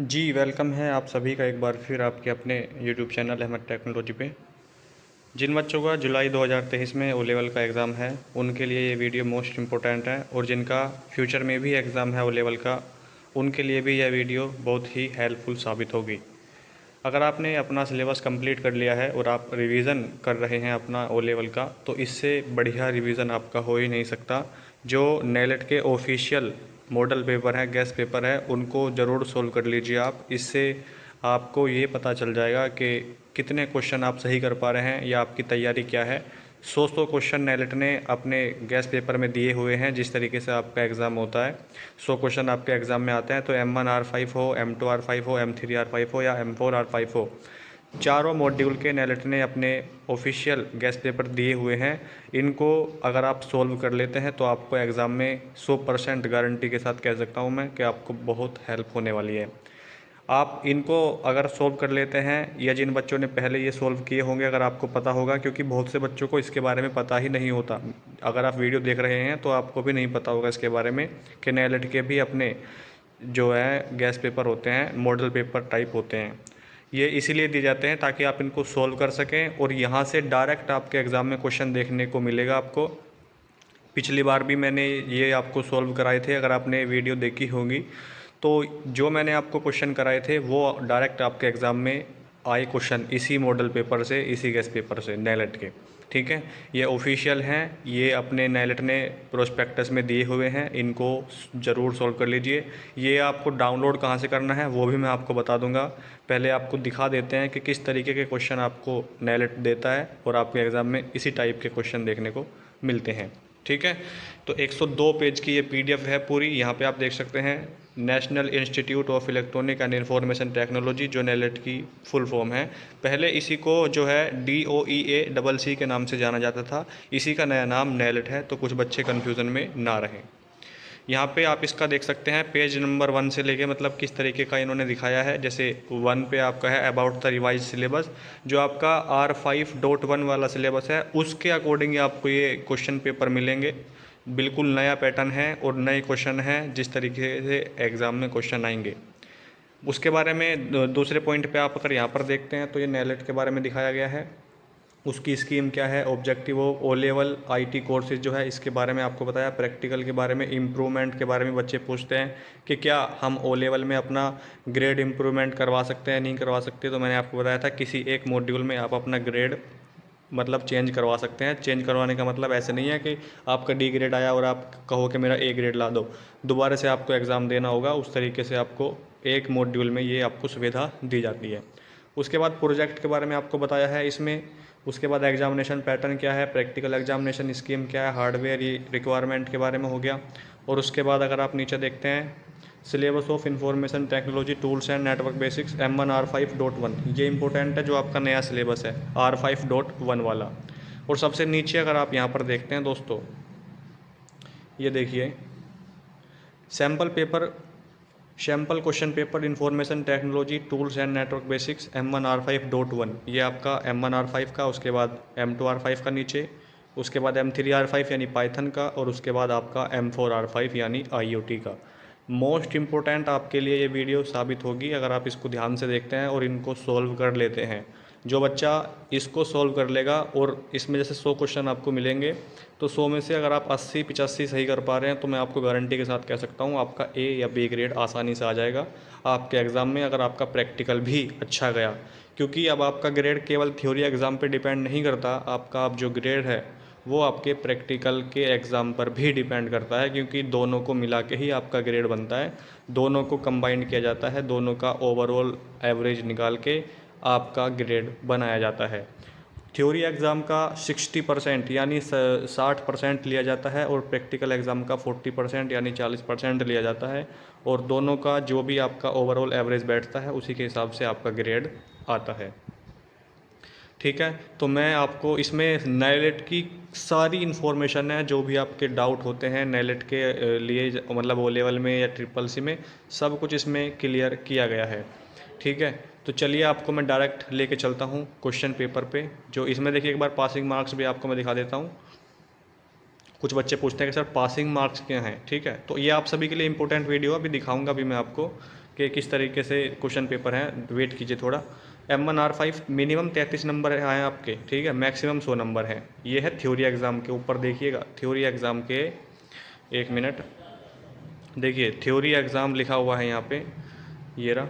जी, welcome है आप सभी का एक बार फिर आपके अपने यूट्यूब चैनल अहमद टेक्नोलॉजी पे। जिन बच्चों का जुलाई 2023 में ओ लेवल का एग्ज़ाम है, उनके लिए ये वीडियो मोस्ट इम्पोर्टेंट है और जिनका फ्यूचर में भी एग्ज़ाम है ओ लेवल का, उनके लिए भी यह वीडियो बहुत ही हेल्पफुल साबित होगी। अगर आपने अपना सिलेबस कंप्लीट कर लिया है और आप रिवीज़न कर रहे हैं अपना ओ लेवल का, तो इससे बढ़िया रिवीज़न आपका हो ही नहीं सकता। जो नेलेट के ऑफिशियल मॉडल पेपर हैं, गेस्ट पेपर है, उनको ज़रूर सोल्व कर लीजिए आप। इससे आपको ये पता चल जाएगा कि कितने क्वेश्चन आप सही कर पा रहे हैं या आपकी तैयारी क्या है। 100 क्वेश्चन नेलेट ने अपने गेस्ट पेपर में दिए हुए हैं। जिस तरीके से आपका एग्ज़ाम होता है, 100 क्वेश्चन आपके एग्ज़ाम में आते हैं, तो M1R5 हो, M2R5 हो, M3R5 हो या M4R5 हो, चारों मॉड्यूल के नेलेट ने अपने ऑफिशियल गेस्ट पेपर दिए हुए हैं। इनको अगर आप सोल्व कर लेते हैं तो आपको एग्ज़ाम में 100% गारंटी के साथ कह सकता हूं मैं कि आपको बहुत हेल्प होने वाली है। आप इनको अगर सोल्व कर लेते हैं, या जिन बच्चों ने पहले ये सोल्व किए होंगे, अगर आपको पता होगा, क्योंकि बहुत से बच्चों को इसके बारे में पता ही नहीं होता। अगर आप वीडियो देख रहे हैं तो आपको भी नहीं पता होगा इसके बारे में कि नेलेट के भी अपने जो है गेस्ट पेपर होते हैं, मॉडल पेपर टाइप होते हैं। ये इसीलिए दिए जाते हैं ताकि आप इनको सोल्व कर सकें और यहाँ से डायरेक्ट आपके एग्ज़ाम में क्वेश्चन देखने को मिलेगा आपको। पिछली बार भी मैंने ये आपको सोल्व कराए थे, अगर आपने वीडियो देखी होगी तो जो मैंने आपको क्वेश्चन कराए थे वो डायरेक्ट आपके एग्ज़ाम में आए क्वेश्चन इसी मॉडल पेपर से, इसी गेस्ट पेपर से, नेलेट के। ठीक है, ये ऑफिशियल हैं, ये अपने नेलेट ने प्रोस्पेक्टस में दिए हुए हैं, इनको ज़रूर सोल्व कर लीजिए। ये आपको डाउनलोड कहाँ से करना है वो भी मैं आपको बता दूंगा। पहले आपको दिखा देते हैं कि किस तरीके के क्वेश्चन आपको नेलेट देता है और आपके एग्ज़ाम में इसी टाइप के क्वेश्चन देखने को मिलते हैं। ठीक है, तो 102 पेज की ये पीडीएफ है पूरी। यहाँ पे आप देख सकते हैं national institute of electronic and information technology, जो नेलेट की फुल फॉर्म है। पहले इसी को जो है DOEACC के नाम से जाना जाता था, इसी का नया नाम नेलेट है, तो कुछ बच्चे कन्फ्यूज़न में ना रहें। यहाँ पे आप इसका देख सकते हैं पेज नंबर 1 से लेके, मतलब किस तरीके का इन्होंने दिखाया है। जैसे 1 पे आपका है अबाउट द रिवाइज सिलेबस, जो आपका R5.1 वाला सिलेबस है, उसके अकॉर्डिंग आपको ये क्वेश्चन पेपर मिलेंगे। बिल्कुल नया पैटर्न है और नए क्वेश्चन हैं, जिस तरीके से एग्ज़ाम में क्वेश्चन आएंगे उसके बारे में। दूसरे पॉइंट पे आप अगर यहाँ पर देखते हैं तो ये नेलेट के बारे में दिखाया गया है, उसकी स्कीम क्या है, objective of O level IT courses जो है इसके बारे में आपको बताया। प्रैक्टिकल के बारे में, इम्प्रूवमेंट के बारे में बच्चे पूछते हैं कि क्या हम ओ लेवल में अपना ग्रेड इम्प्रूवमेंट करवा सकते हैं, नहीं करवा सकते। तो मैंने आपको बताया था किसी एक मॉड्यूल में आप अपना ग्रेड मतलब चेंज करवा सकते हैं। चेंज करवाने का मतलब ऐसे नहीं है कि आपका D ग्रेड आया और आप कहो कि मेरा A ग्रेड ला दो, दोबारा से आपको एग्ज़ाम देना होगा। उस तरीके से आपको एक मॉड्यूल में ये आपको सुविधा दी जाती है। उसके बाद प्रोजेक्ट के बारे में आपको बताया है इसमें। उसके बाद एग्जामिनेशन पैटर्न क्या है, प्रैक्टिकल एग्जामिनेशन स्कीम क्या है, हार्डवेयर रिक्वायरमेंट के बारे में हो गया। और उसके बाद अगर आप नीचे देखते हैं syllabus of information technology tools and network basics M1R5.1, ये इंपॉर्टेंट है, जो आपका नया सिलेबस है R5.1 वाला। और सबसे नीचे अगर आप यहाँ पर देखते हैं दोस्तों, ये देखिए sample question paper information technology tools and network basics M1R5.1, ये आपका M1R5 का, उसके बाद M2R5 का नीचे, उसके बाद M3R5 यानी पाइथन का, और उसके बाद आपका M4R5 यानी IoT का। मोस्ट इम्पोर्टेंट आपके लिए ये वीडियो साबित होगी अगर आप इसको ध्यान से देखते हैं और इनको सोल्व कर लेते हैं। जो बच्चा इसको सोल्व कर लेगा, और इसमें जैसे 100 क्वेश्चन आपको मिलेंगे, तो 100 में से अगर आप 80-85 सही कर पा रहे हैं, तो मैं आपको गारंटी के साथ कह सकता हूँ आपका A या B ग्रेड आसानी से आ जाएगा आपके एग्ज़ाम में, अगर आपका प्रैक्टिकल भी अच्छा गया। क्योंकि अब आपका ग्रेड केवल थ्योरी एग्ज़ाम पे डिपेंड नहीं करता, आपका अब जो ग्रेड है वो आपके प्रैक्टिकल के एग्ज़ाम पर भी डिपेंड करता है, क्योंकि दोनों को मिला के ही आपका ग्रेड बनता है। दोनों को कंबाइन किया जाता है, दोनों का ओवरऑल एवरेज निकाल के आपका ग्रेड बनाया जाता है। थ्योरी एग्ज़ाम का 60% यानी 60% लिया जाता है, और प्रैक्टिकल एग्ज़ाम का 40% यानी 40% लिया जाता है। और दोनों का जो भी आपका ओवरऑल एवरेज बैठता है, उसी के हिसाब से आपका ग्रेड आता है। ठीक है, तो मैं आपको इसमें नेलेट की सारी इन्फॉर्मेशन है, जो भी आपके डाउट होते हैं नेलेट के लिए, मतलब ओ लेवल में या SSC में, सब कुछ इसमें क्लियर किया गया है। ठीक है, तो चलिए आपको मैं डायरेक्ट लेके चलता हूँ क्वेश्चन पेपर पे। जो इसमें देखिए, एक बार पासिंग मार्क्स भी आपको मैं दिखा देता हूँ। कुछ बच्चे पूछते हैं कि सर पासिंग मार्क्स क्या हैं। ठीक है, तो ये आप सभी के लिए इंपॉर्टेंट वीडियो अभी दिखाऊंगा भी मैं आपको के किस तरीके से क्वेश्चन पेपर हैं, वेट कीजिए थोड़ा। M1R5 मिनिमम 33 नंबर आए आपके, ठीक है, मैक्सिमम 100 नंबर हैं। ये है थ्योरी एग्ज़ाम के ऊपर, देखिएगा थ्योरी एग्ज़ाम के, एक मिनट देखिए, थ्योरी एग्ज़ाम लिखा हुआ है यहाँ पे, ये रहा।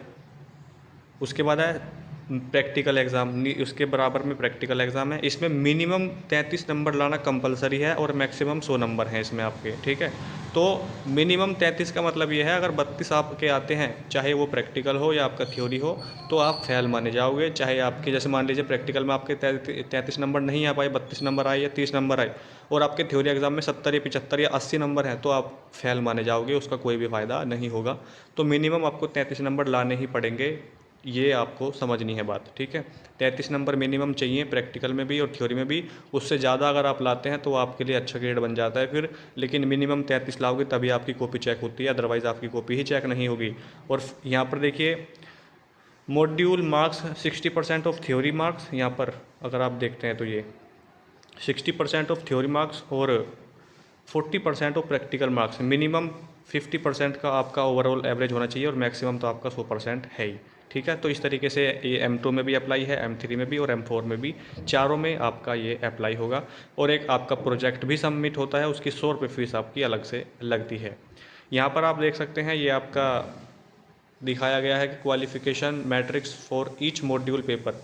उसके बाद है प्रैक्टिकल एग्ज़ाम, उसके बराबर में प्रैक्टिकल एग्ज़ाम है। इसमें मिनिमम 33 नंबर लाना कंपलसरी है और मैक्सिमम 100 नंबर हैं इसमें आपके, ठीक है। तो मिनिमम 33 का मतलब ये है, अगर 32 आपके आते हैं, चाहे वो प्रैक्टिकल हो या आपका थ्योरी हो, तो आप फेल माने जाओगे। चाहे आपके, जैसे मान लीजिए प्रैक्टिकल में आपके 33 नंबर नहीं आ पाए, 32 नंबर आए या 30 नंबर आए, और आपके थ्योरी एग्ज़ाम में 70 या 75 या 80 नंबर हैं, तो आप फेल माने जाओगे, उसका कोई भी फ़ायदा नहीं होगा। तो मिनिमम आपको 33 नंबर लाने ही पड़ेंगे, ये आपको समझनी है बात, ठीक है। 33 नंबर मिनिमम चाहिए प्रैक्टिकल में भी और थ्योरी में भी। उससे ज़्यादा अगर आप लाते हैं तो आपके लिए अच्छा ग्रेड बन जाता है फिर, लेकिन मिनिमम 33 लाओगे तभी आपकी कॉपी चेक होती है, अदरवाइज़ आपकी कॉपी ही चेक नहीं होगी। और यहाँ पर देखिए, module marks 60% of theory marks, यहाँ पर अगर आप देखते हैं तो ये 60% ऑफ थ्योरी मार्क्स और 40% ऑफ प्रैक्टिकल मार्क्स। मिनिमम 50% का आपका ओवरऑल एवरेज होना चाहिए और मैक्सिमम तो आपका 100% है ही, ठीक है। तो इस तरीके से ये M2 में भी अप्लाई है, M3 में भी और M4 में भी, चारों में आपका ये अप्लाई होगा। और एक आपका प्रोजेक्ट भी सबमिट होता है, उसकी 100 रुपये फ़ीस आपकी अलग से लगती है। यहाँ पर आप देख सकते हैं, ये आपका दिखाया गया है कि qualification matrix for each module paper.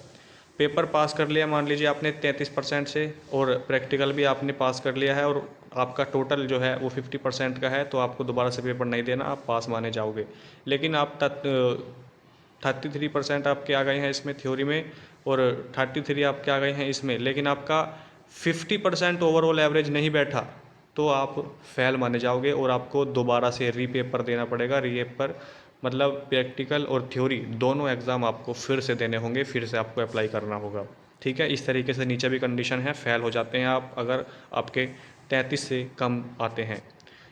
Paper pass कर लिया मान लीजिए आपने 33% से, और प्रैक्टिकल भी आपने पास कर लिया है, और आपका टोटल जो है वो 50% का है, तो आपको दोबारा से पेपर नहीं देना, आप पास माने जाओगे। लेकिन आप 33% आपके आ गए हैं इसमें थ्योरी में, और 33 आपके आ गए हैं इसमें, लेकिन आपका 50% ओवरऑल एवरेज नहीं बैठा, तो आप फेल माने जाओगे और आपको दोबारा से रीपेपर देना पड़ेगा। रीपेपर मतलब प्रैक्टिकल और थ्योरी दोनों एग्ज़ाम आपको फिर से देने होंगे, फिर से आपको अप्लाई करना होगा, ठीक है। इस तरीके से नीचे भी कंडीशन है, फेल हो जाते हैं आप अगर आपके 33 से कम आते हैं।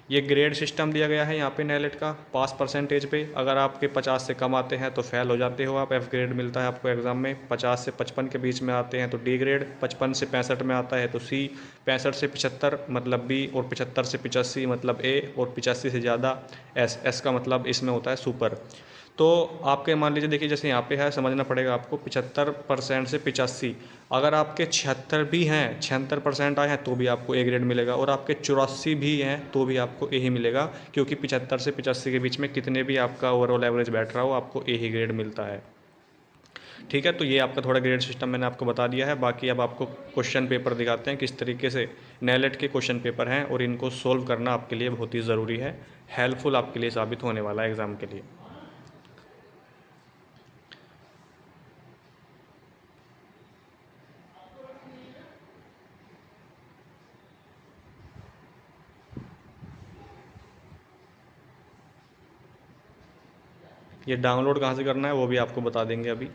ये ग्रेड सिस्टम दिया गया है यहाँ पे नेलेट का, पास परसेंटेज पे। अगर आपके 50 से कम आते हैं तो फेल हो जाते हो आप, एफ ग्रेड मिलता है आपको एग्ज़ाम में। 50 से 55 के बीच में आते हैं तो डी ग्रेड, 55 से 65 में आता है तो सी, 65 से 75 मतलब बी, और 75 से 85 मतलब ए, और 85 से ज़्यादा एस। एस का मतलब इसमें होता है सुपर। तो आपके मान लीजिए, देखिए जैसे यहाँ पे है, समझना पड़ेगा आपको, 75% से 85, अगर आपके 76 भी हैं, 76% आए हैं तो भी आपको ए ग्रेड मिलेगा, और आपके 84 भी हैं तो भी आपको ए ही मिलेगा, क्योंकि 75 से 85 के बीच में कितने भी आपका ओवरऑल एवरेज बैठ रहा हो, आपको ए ही ग्रेड मिलता है, ठीक है। तो ये आपका थोड़ा ग्रेड सिस्टम मैंने आपको बता दिया है। बाकी अब आपको क्वेश्चन पेपर दिखाते हैं किस तरीके से नेलेट के क्वेश्चन पेपर हैं, और इनको सोल्व करना आपके लिए बहुत ही ज़रूरी है, हेल्पफुल आपके लिए साबित होने वाला है एग्ज़ाम के लिए। ये डाउनलोड कहाँ से करना है वो भी आपको बता देंगे अभी।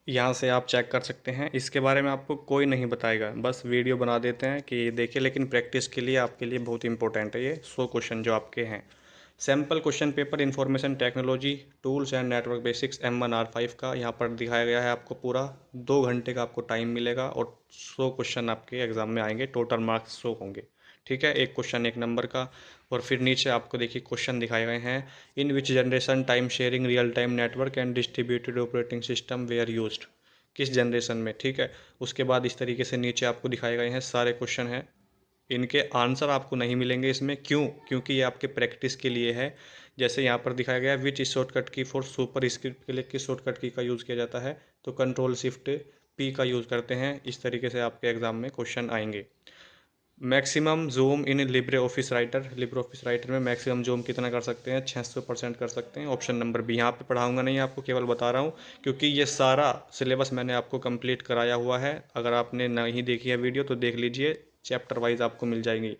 यहाँ से आप चेक कर सकते हैं, इसके बारे में आपको कोई नहीं बताएगा, बस वीडियो बना देते हैं कि ये देखिए। लेकिन प्रैक्टिस के लिए आपके लिए बहुत इंपॉर्टेंट है ये 100 क्वेश्चन जो आपके हैं। Sample question paper information technology tools and network basics M1R5 का यहाँ पर दिखाया गया है आपको। पूरा 2 घंटे का आपको टाइम मिलेगा और 100 क्वेश्चन आपके एग्ज़ाम में आएंगे, टोटल मार्क्स 100 होंगे, ठीक है। एक क्वेश्चन 1 नंबर का। और फिर नीचे आपको देखिए क्वेश्चन दिखाए गए हैं, in which generation time sharing real time network and distributed operating system were used, किस जनरेशन में, ठीक है। उसके बाद इस तरीके से नीचे आपको दिखाए गए हैं सारे क्वेश्चन हैं, इनके आंसर आपको नहीं मिलेंगे इसमें, क्यों, क्योंकि ये आपके प्रैक्टिस के लिए है। जैसे यहाँ पर दिखाया गया है, विच शॉर्टकट की फॉर सुपर स्क्रिप्ट के लिए किस शॉर्टकट की का यूज़ किया जाता है, तो कंट्रोल शिफ्ट पी का यूज़ करते हैं। इस तरीके से आपके एग्जाम में क्वेश्चन आएंगे। Maximum zoom in Libre Office Writer, Libre Office Writer में मैक्सिमम जूम कितना कर सकते हैं, 600% कर सकते हैं। Option number B. यहाँ पे पढ़ाऊंगा नहीं आपको, केवल बता रहा हूँ, क्योंकि ये सारा सिलेबस मैंने आपको कंप्लीट कराया हुआ है। अगर आपने नहीं देखी है वीडियो तो देख लीजिए, चैप्टर वाइज आपको मिल जाएंगी।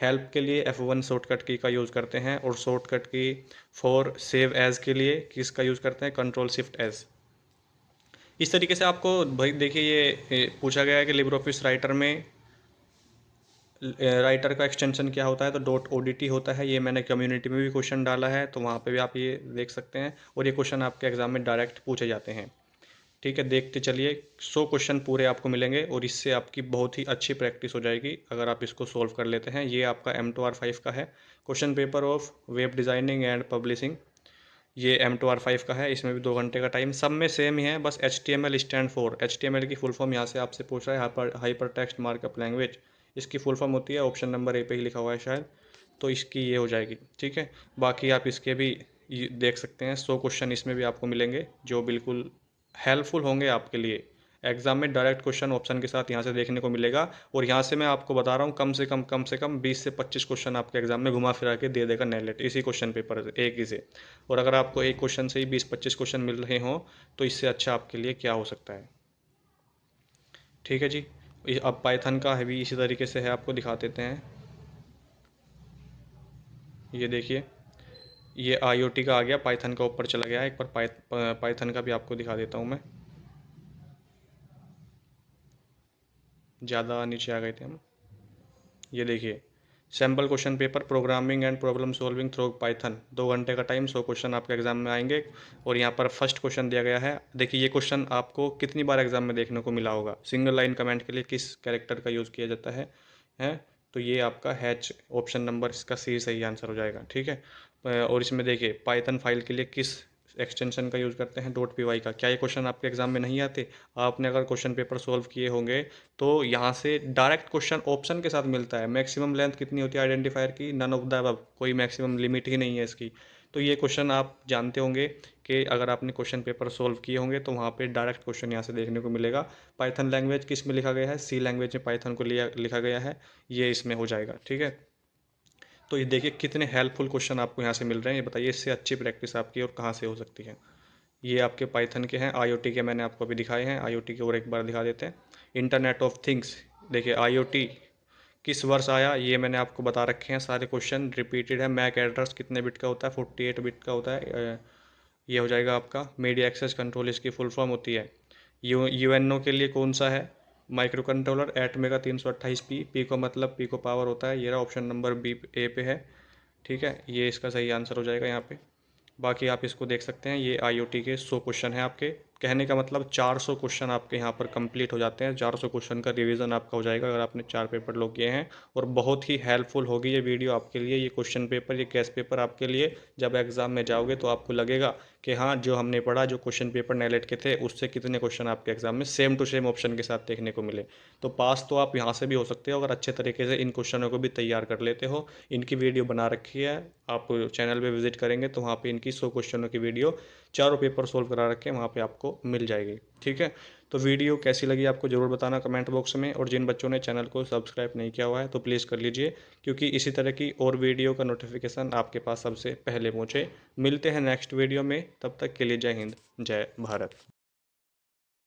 हेल्प के लिए F1 शॉर्टकट की का यूज़ करते हैं, और शॉर्टकट की फॉर सेव एज़ के लिए किसका यूज़ करते हैं, कंट्रोल शिफ्ट एज़। इस तरीके से आपको भाई देखिए, ये पूछा गया है कि लिब्रे ऑफिस राइटर में राइटर का एक्सटेंशन क्या होता है, तो .odt होता है। ये मैंने कम्युनिटी में भी क्वेश्चन डाला है, तो वहाँ पे भी आप ये देख सकते हैं, और ये क्वेश्चन आपके एग्जाम में डायरेक्ट पूछे जाते हैं, ठीक है, देखते चलिए 100 क्वेश्चन पूरे आपको मिलेंगे और इससे आपकी बहुत ही अच्छी प्रैक्टिस हो जाएगी अगर आप इसको सॉल्व कर लेते हैं। ये आपका M2R5 का है, question paper of web designing and publishing. ये M2R5 का है, इसमें भी 2 घंटे का टाइम, सब में सेम ही है, बस HTML स्टैंड फॉर, HTML की फुल फॉर्म यहाँ से आपसे पूछ रहा है, हाइपर टेक्स्ट मार्कअप लैंग्वेज, इसकी फुल फॉर्म होती है, ऑप्शन नंबर ए पे ही लिखा हुआ है शायद, तो इसकी ये हो जाएगी। ठीक है, बाकी आप इसके भी देख सकते हैं 100 क्वेश्चन इसमें भी आपको मिलेंगे जो बिल्कुल हेल्पफुल होंगे आपके लिए। एग्जाम में डायरेक्ट क्वेश्चन ऑप्शन के साथ यहाँ से देखने को मिलेगा और यहाँ से मैं आपको बता रहा हूँ कम से कम 20 से 25 क्वेश्चन आपके एग्जाम में घुमा फिरा के दे देगा नेलेट इसी क्वेश्चन पेपर से, एक ही से। और अगर आपको एक क्वेश्चन से ही 20-25 क्वेश्चन मिल रहे हों तो इससे अच्छा आपके लिए क्या हो सकता है। ठीक है जी, अब पाइथन का है भी इसी तरीके से है, आपको दिखा देते हैं। ये देखिए, ये IoT का आ गया, पाइथन का ऊपर चला गया। एक बार पाइथन का भी आपको दिखा देता हूँ मैं। ज़्यादा नीचे आ गए थे हम। ये देखिए, sample question paper programming and problem solving through Python, 2 घंटे का टाइम, 100 क्वेश्चन आपके एग्जाम में आएंगे। और यहाँ पर फर्स्ट क्वेश्चन दिया गया है, देखिए ये क्वेश्चन आपको कितनी बार एग्जाम में देखने को मिला होगा, सिंगल लाइन कमेंट के लिए किस कैरेक्टर का यूज़ किया जाता है। तो ये आपका हैच, ऑप्शन नंबर इसका सी सही आंसर हो जाएगा। ठीक है, और इसमें देखिए पाइथन फाइल के लिए किस एक्सटेंशन का यूज़ करते हैं, .py का। क्या ये क्वेश्चन आपके एग्जाम में नहीं आते? आपने अगर क्वेश्चन पेपर सॉल्व किए होंगे तो यहाँ से डायरेक्ट क्वेश्चन ऑप्शन के साथ मिलता है। मैक्सिमम लेंथ कितनी होती है आइडेंटिफायर की? नन ऑफ द अबव, कोई मैक्सिमम लिमिट ही नहीं है इसकी। तो ये क्वेश्चन आप जानते होंगे कि अगर आपने क्वेश्चन पेपर सॉल्व किए होंगे तो वहाँ पे डायरेक्ट क्वेश्चन यहाँ से देखने को मिलेगा। पाइथन लैंग्वेज किस में लिखा गया है? सी लैंग्वेज में पाइथन को लिखा गया है, ये इसमें हो जाएगा। ठीक है, तो ये देखिए कितने हेल्पफुल क्वेश्चन आपको यहाँ से मिल रहे हैं। ये बताइए इससे अच्छी प्रैक्टिस आपकी और कहाँ से हो सकती है। ये आपके पाइथन के हैं, IoT के मैंने आपको अभी दिखाए हैं। IoT के और एक बार दिखा देते हैं। इंटरनेट ऑफ थिंग्स, देखिए IoT किस वर्ष आया ये मैंने आपको बता रखे हैं, सारे क्वेश्चन रिपीटेड है। मैक एड्रेस कितने बिट का होता है? 48 बिट का होता है। ये हो जाएगा आपका। मीडिया एक्सेस कंट्रोल इसकी फुल फॉर्म होती है। UNO के लिए कौन सा है? Micro controller ATmega 328P, P को मतलब पी को पावर होता है। ये रहा ऑप्शन नंबर बी ए पे है। ठीक है, ये इसका सही आंसर हो जाएगा यहाँ पे। बाकी आप इसको देख सकते हैं, ये IoT के 100 क्वेश्चन है आपके। कहने का मतलब 400 क्वेश्चन आपके यहाँ पर कंप्लीट हो जाते हैं। 400 क्वेश्चन का रिवीजन आपका हो जाएगा अगर आपने 4 पेपर लोग किए हैं। और बहुत ही हेल्पफुल होगी ये वीडियो आपके लिए। ये क्वेश्चन पेपर, ये गेस्ट पेपर आपके लिए जब एग्जाम में जाओगे तो आपको लगेगा कि हाँ, जो हमने पढ़ा, जो क्वेश्चन पेपर नेलेट के थे उससे कितने क्वेश्चन आपके एग्जाम में सेम टू सेम ऑप्शन के साथ देखने को मिले। तो पास तो आप यहाँ से भी हो सकते हो अगर अच्छे तरीके से इन क्वेश्चनों को भी तैयार कर लेते हो। इनकी वीडियो बना रखी है, आप चैनल पे विजिट करेंगे तो वहाँ पे इनकी 100 क्वेश्चनों की वीडियो, चारों पेपर सोल्व करा रखे हैं, वहाँ पे आपको मिल जाएगी। ठीक है, तो वीडियो कैसी लगी आपको ज़रूर बताना कमेंट बॉक्स में। और जिन बच्चों ने चैनल को सब्सक्राइब नहीं किया हुआ है तो प्लीज़ कर लीजिए, क्योंकि इसी तरह की और वीडियो का नोटिफिकेशन आपके पास सबसे पहले पहुँचे। मिलते हैं नेक्स्ट वीडियो में, तब तक के लिए जय हिंद, जय भारत।